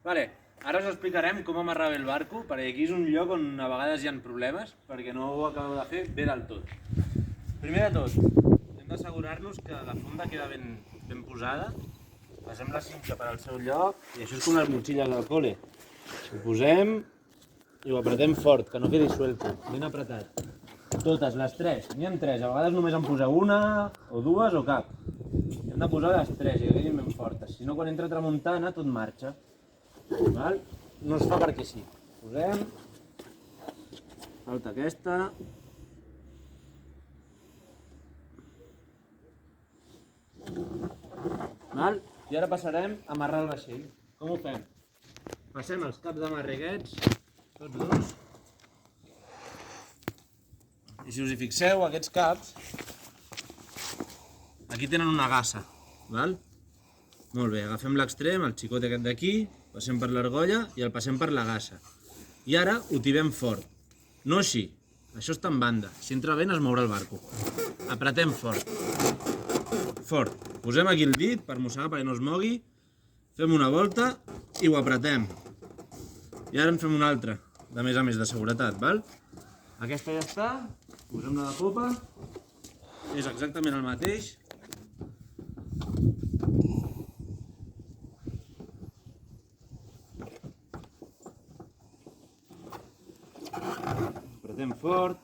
Vale, ara us explicarem com amarrar bé el barco, perquè aquí és un lloc on a vegades hi ha problemes, perquè no ho acabeu de fer bé del tot. Primer de tot, hem d'assegurar-nos que la funda queda ben posada. Passem la cinta per al seu lloc, i això és com les motxilles del col·le. Ho posem i ho apretem fort, que no quedi suelto, ben apretat. Totes, les tres, n'hi ha tres, a vegades només en poseu una, o dues, o cap. Hem de posar les tres i que quedin ben fortes, si no quan entra tramuntana tot marxa. Val? No es fa perquè sí. Posem, falta aquesta. Val? I ara passarem a amarrar el vaixell. Com ho fem? Passem els caps d'amarre aquests, tots dos. I si us hi fixeu, aquests caps, aquí tenen una gassa, val? Molt bé, agafem l'extrem, el xicot aquest d'aquí, passem per l'argolla i el passem per la gassa. I ara ho tibem fort. No així, això està en banda. Si entra vent es mourà el barco. Apretem fort. Fort. Posem aquí el dit per mossegar perquè no es mogui. Fem una volta i ho apretem. I ara en fem una altra, de més a més de seguretat, val? Aquesta ja està. Posem la de popa. És exactament el mateix. Apretem fort.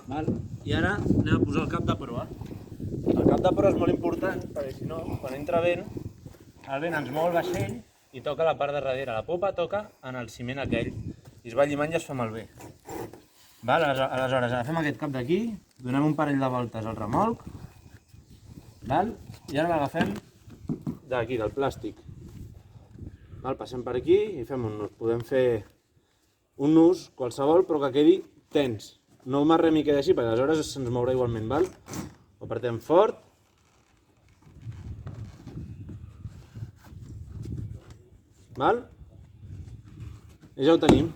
Val? I ara anem a posar el cap de proa. El cap de proa és molt important perquè si no, quan entra vent, el vent ens mou el vaixell i toca la part de darrere. La popa toca en el ciment aquell i es va llimant i es fa malbé. Val? Aleshores agafem aquest cap d'aquí, donem un parell de voltes al remolc. Val? I ara l'agafem d'aquí, del plàstic. Val? Passem per aquí i fem un nus. Podem fer un nus qualsevol però que quedi tens. No amarrem i queda així perquè aleshores se'ns mourà igualment. Val? Ho apretem fort. Val? I ja ho tenim.